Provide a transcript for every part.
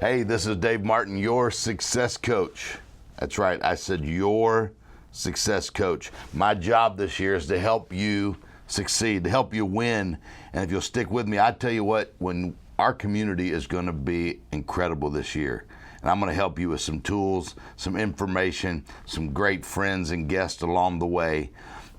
Hey, this is Dave Martin, your success coach. That's right, I said your success coach. My job this year is to help you succeed, to help you win. And if you'll stick with me, I tell you what, when our community is going to be incredible this year. And I'm going to help you with some tools, some information, some great friends and guests along the way.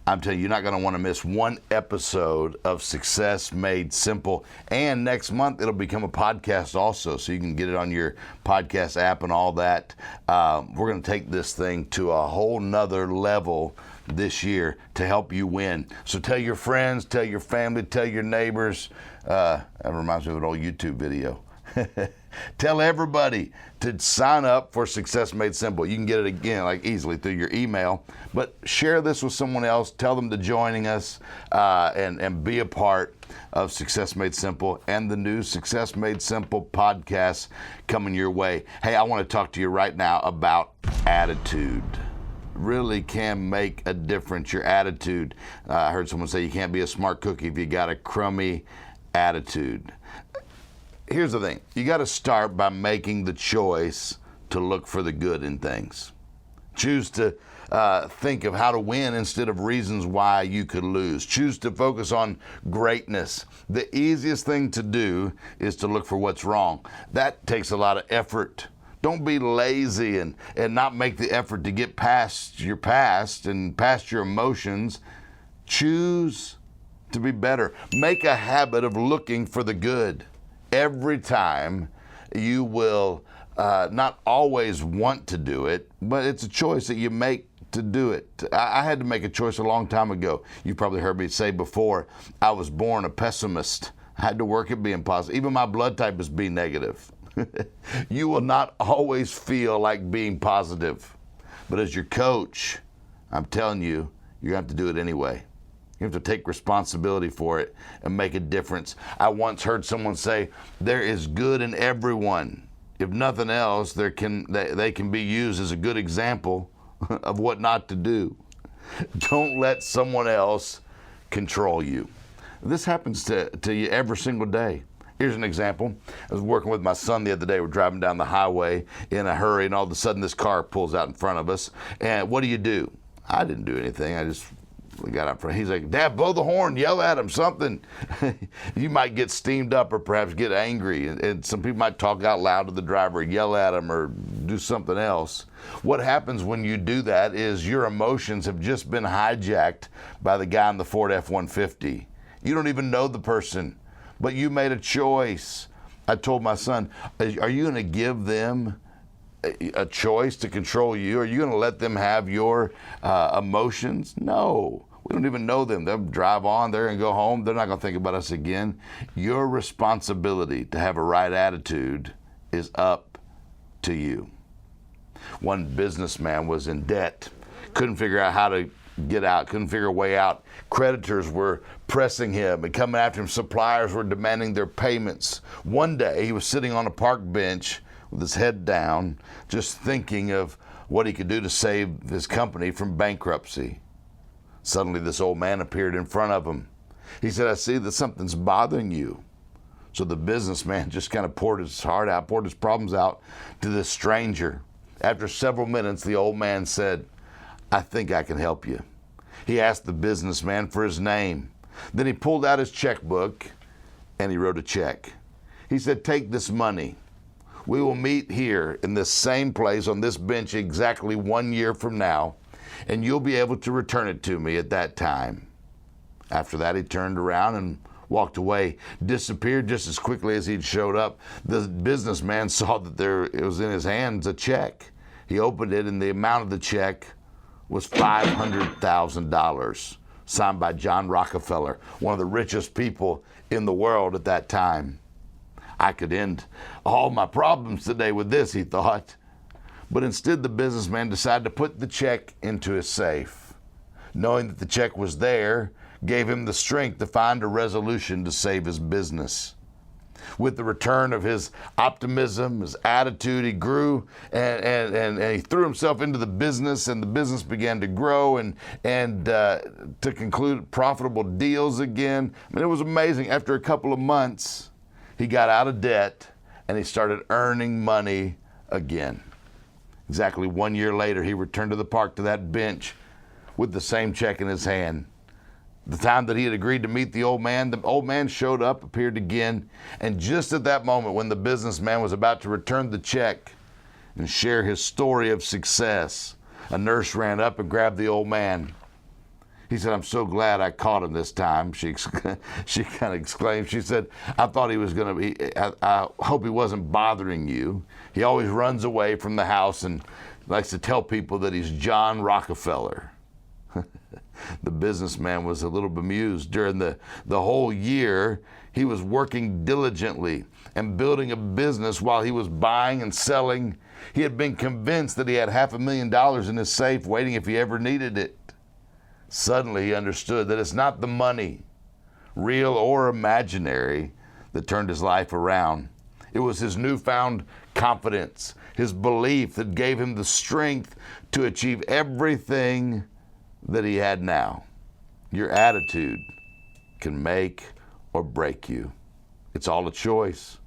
I'm telling you, you're not going to want to miss one episode of Success Made Simple. And next month, it'll become a podcast also, so you can get it on your podcast app and all that. We're going to take this thing to a whole nother level this year to help you win. So tell your friends, tell your family, tell your neighbors. That reminds me of an old YouTube video. Tell everybody to sign up for Success Made Simple. You can get it again, like easily through your email. But share this with someone else. Tell them to join us and be a part of Success Made Simple and the new Success Made Simple podcast coming your way. Hey, I want to talk to you right now about attitude. Really can make a difference, your attitude. I heard someone say you can't be a smart cookie if you got a crummy attitude. Here's the thing. You got to start by making the choice to look for the good in things. Choose to think of how to win instead of reasons why you could lose. Choose to focus on greatness. The easiest thing to do is to look for what's wrong. That takes a lot of effort. Don't be lazy and not make the effort to get past your past and past your emotions. Choose to be better. Make a habit of looking for the good. Every time you will not always want to do it, but it's a choice that you make to do it. I had to make a choice a long time ago. You probably heard me say before, I was born a pessimist. I had to work at being positive. Even my blood type is B negative. You will not always feel like being positive. But as your coach, I'm telling you, you're going to have to do it anyway. You have to take responsibility for it and make a difference. I once heard someone say, there is good in everyone. If nothing else, they can be used as a good example of what not to do. Don't let someone else control you. This happens to you every single day. Here's an example. I was working with my son the other day. We're driving down the highway in a hurry, and all of a sudden this car pulls out in front of us. And what do? I didn't do anything. We got up front. He's like, Dad, blow the horn, yell at him, something. You might get steamed up or perhaps get angry. And some people might talk out loud to the driver, yell at him, or do something else. What happens when you do that is your emotions have just been hijacked by the guy in the Ford F-150. You don't even know the person, but you made a choice. I told my son, are you going to give them a choice to control you? Are you going to let them have your emotions? No. We don't even know them. They'll drive on. They're going to go home. They're not going to think about us again. Your responsibility to have a right attitude is up to you. One businessman was in debt. Couldn't figure out how to get out. Couldn't figure a way out. Creditors were pressing him and coming after him. Suppliers were demanding their payments. One day he was sitting on a park bench with his head down, just thinking of what he could do to save his company from bankruptcy. Suddenly this old man appeared in front of him. He said, I see that something's bothering you. So the businessman just kind of poured his heart out, poured his problems out to this stranger. After several minutes, the old man said, I think I can help you. He asked the businessman for his name. Then he pulled out his checkbook and he wrote a check. He said, take this money. We will meet here in this same place on this bench exactly 1 year from now, and you'll be able to return it to me at that time. After that, he turned around and walked away, disappeared just as quickly as he'd showed up. The businessman saw that it was in his hands a check. He opened it, and the amount of the check was $500,000, signed by John Rockefeller, one of the richest people in the world at that time. I could end all my problems today with this, he thought. But instead, the businessman decided to put the check into his safe. Knowing that the check was there gave him the strength to find a resolution to save his business. With the return of his optimism, his attitude, he grew and he threw himself into the business, and the business began to grow and to conclude profitable deals again. I mean, it was amazing. After a couple of months, he got out of debt and he started earning money again. Exactly 1 year later, he returned to the park to that bench with the same check in his hand. The time that he had agreed to meet the old man showed up, appeared again, and just at that moment when the businessman was about to return the check and share his story of success, a nurse ran up and grabbed the old man. He said, "I'm so glad I caught him this time," she kind of exclaimed. She said, "I thought he was going to be, I hope he wasn't bothering you. He always runs away from the house and likes to tell people that he's John Rockefeller." The businessman was a little bemused. During the whole year, he was working diligently and building a business while he was buying and selling. He had been convinced that he had $500,000 in his safe waiting if he ever needed it. Suddenly he understood that it's not the money, real or imaginary, that turned his life around. It was his newfound confidence, his belief that gave him the strength to achieve everything that he had now. Your attitude can make or break you. It's all a choice,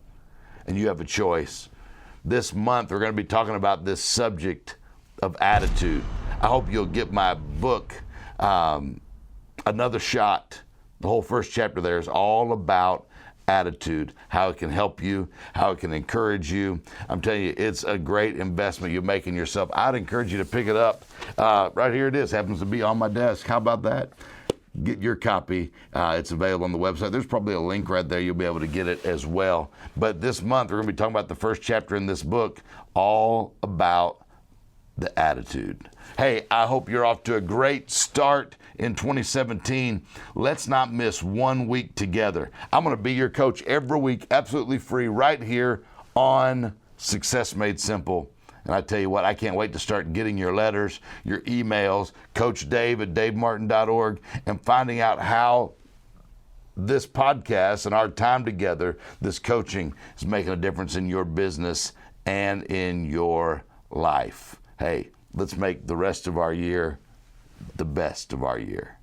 and you have a choice. This month we're going to be talking about this subject of attitude. I hope you'll get my book, Another Shot. The whole first chapter there is all about attitude, how it can help you, how it can encourage you. I'm telling you, it's a great investment you make in yourself. I'd encourage you to pick it up. Right here it is, happens to be on my desk. How about that? Get your copy. It's available on the website. There's probably a link right there. You'll be able to get it as well. But this month, we're going to be talking about the first chapter in this book, all about the attitude. Hey, I hope you're off to a great start in 2017. Let's not miss 1 week together. I'm going to be your coach every week, absolutely free, right here on Success Made Simple. And I tell you what, I can't wait to start getting your letters, your emails, Coach Dave at davemartin.org, and finding out how this podcast and our time together, this coaching, is making a difference in your business and in your life. Hey, let's make the rest of our year the best of our year.